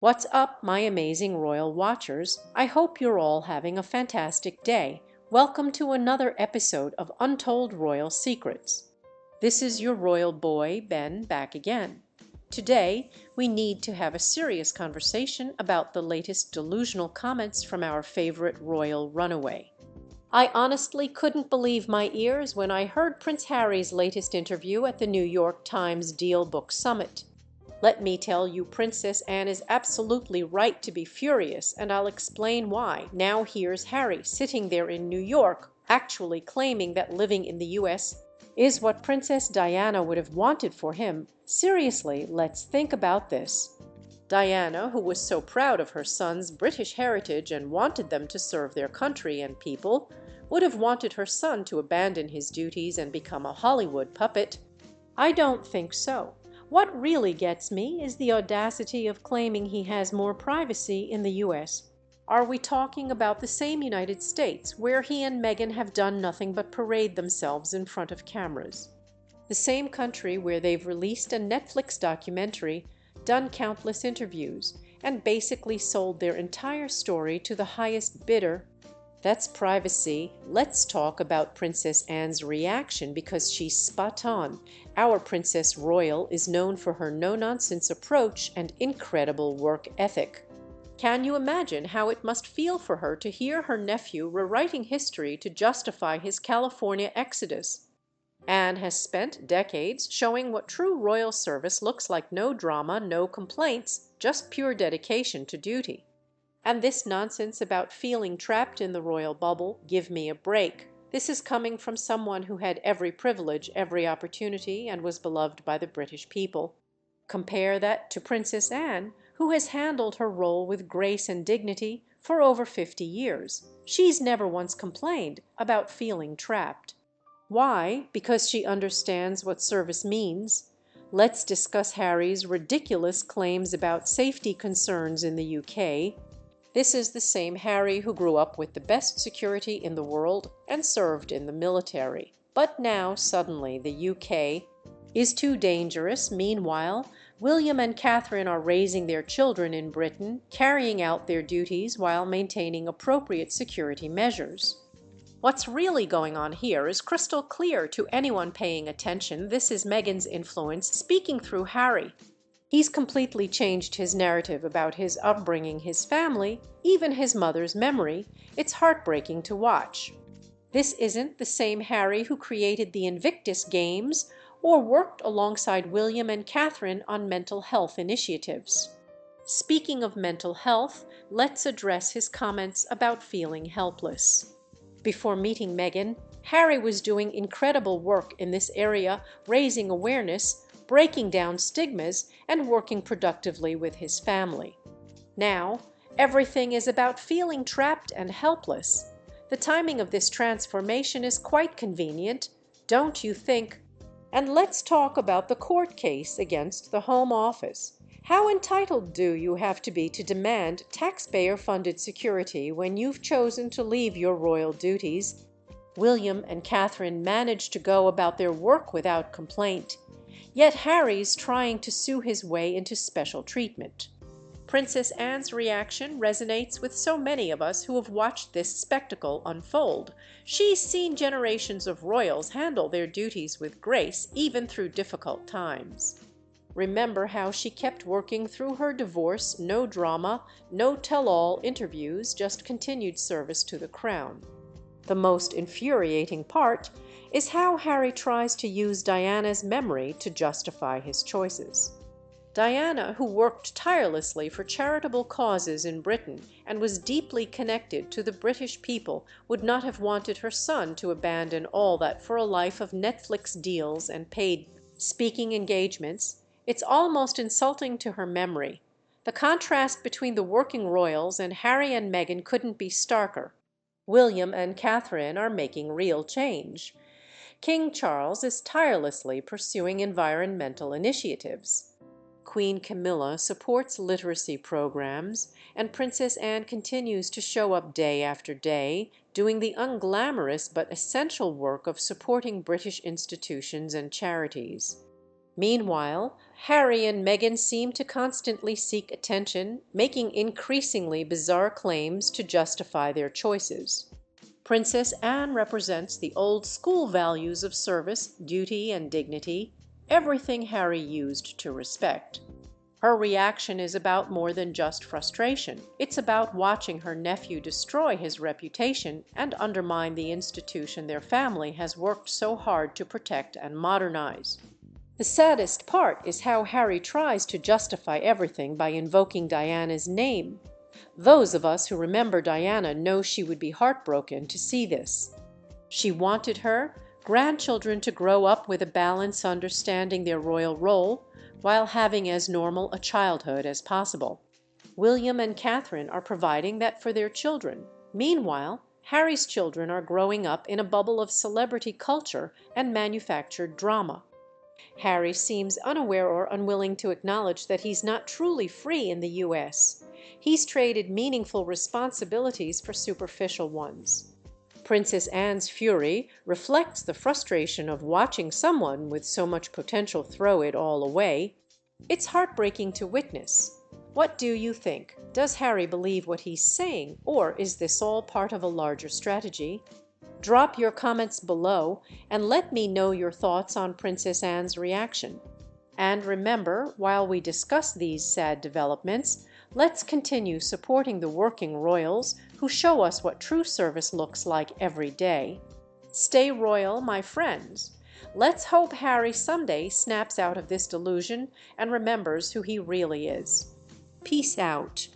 What's up, my amazing royal watchers? I hope you're all having a fantastic day. Welcome to another episode of Untold Royal Secrets. This is your royal boy, Ben, back again. Today, we need to have a serious conversation about the latest delusional comments from our favorite royal runaway. I honestly couldn't believe my ears when I heard Prince Harry's latest interview at the New York Times Deal Book Summit. Let me tell you, Princess Anne is absolutely right to be furious, and I'll explain why. Now here's Harry sitting there in New York, actually claiming that living in the US is what Princess Diana would have wanted for him. Seriously, let's think about this. Diana, who was so proud of her son's British heritage and wanted them to serve their country and people, would have wanted her son to abandon his duties and become a Hollywood puppet. I don't think so. What really gets me is the audacity of claiming he has more privacy in the US. Are we talking about the same United States where he and Meghan have done nothing but parade themselves in front of cameras? The same country where they've released a Netflix documentary, done countless interviews, and basically sold their entire story to the highest bidder? That's privacy. Let's talk about Princess Anne's reaction because she's spot on. Our Princess Royal is known for her no-nonsense approach and incredible work ethic. Can you imagine how it must feel for her to hear her nephew rewriting history to justify his California exodus? Anne has spent decades showing what true royal service looks like: no drama, no complaints, just pure dedication to duty. And this nonsense about feeling trapped in the royal bubble, give me a break. This is coming from someone who had every privilege, every opportunity, and was beloved by the British people. Compare that to Princess Anne, who has handled her role with grace and dignity for over 50 years. She's never once complained about feeling trapped. Why? Because she understands what service means. Let's discuss Harry's ridiculous claims about safety concerns in the UK. This is the same Harry who grew up with the best security in the world and served in the military. But now, suddenly, the UK is too dangerous. Meanwhile, William and Catherine are raising their children in Britain, carrying out their duties while maintaining appropriate security measures. What's really going on here is crystal clear to anyone paying attention. This is Meghan's influence speaking through Harry. He's completely changed his narrative about his upbringing, his family, even his mother's memory. It's heartbreaking to watch. This isn't the same Harry who created the Invictus Games or worked alongside William and Catherine on mental health initiatives. Speaking of mental health, let's address his comments about feeling helpless. Before meeting Meghan, Harry was doing incredible work in this area, raising awareness, breaking down stigmas, and working productively with his family. Now, everything is about feeling trapped and helpless. The timing of this transformation is quite convenient, don't you think? And let's talk about the court case against the Home Office. How entitled do you have to be to demand taxpayer-funded security when you've chosen to leave your royal duties? William and Catherine managed to go about their work without complaint. Yet Harry's trying to sue his way into special treatment. Princess Anne's reaction resonates with so many of us who have watched this spectacle unfold. She's seen generations of royals handle their duties with grace, even through difficult times. Remember how she kept working through her divorce, no drama, no tell-all interviews, just continued service to the crown. The most infuriating part is how Harry tries to use Diana's memory to justify his choices. Diana, who worked tirelessly for charitable causes in Britain and was deeply connected to the British people, would not have wanted her son to abandon all that for a life of Netflix deals and paid speaking engagements. It's almost insulting to her memory. The contrast between the working royals and Harry and Meghan couldn't be starker. William and Catherine are making real change. King Charles is tirelessly pursuing environmental initiatives. Queen Camilla supports literacy programs, and Princess Anne continues to show up day after day, doing the unglamorous but essential work of supporting British institutions and charities. Meanwhile, Harry and Meghan seem to constantly seek attention, making increasingly bizarre claims to justify their choices. Princess Anne represents the old school values of service, duty, and dignity, everything Harry used to respect. Her reaction is about more than just frustration. It's about watching her nephew destroy his reputation and undermine the institution their family has worked so hard to protect and modernize. The saddest part is how Harry tries to justify everything by invoking Diana's name. Those of us who remember Diana know she would be heartbroken to see this. She wanted her grandchildren to grow up with a balanced understanding their royal role, while having as normal a childhood as possible. William and Catherine are providing that for their children. Meanwhile, Harry's children are growing up in a bubble of celebrity culture and manufactured drama. Harry seems unaware or unwilling to acknowledge that he's not truly free in the US. He's traded meaningful responsibilities for superficial ones. Princess Anne's fury reflects the frustration of watching someone with so much potential throw it all away. It's heartbreaking to witness. What do you think? Does Harry believe what he's saying, or is this all part of a larger strategy? Drop your comments below and let me know your thoughts on Princess Anne's reaction. And remember, while we discuss these sad developments, let's continue supporting the working royals who show us what true service looks like every day. Stay royal, my friends. Let's hope Harry someday snaps out of this delusion and remembers who he really is. Peace out.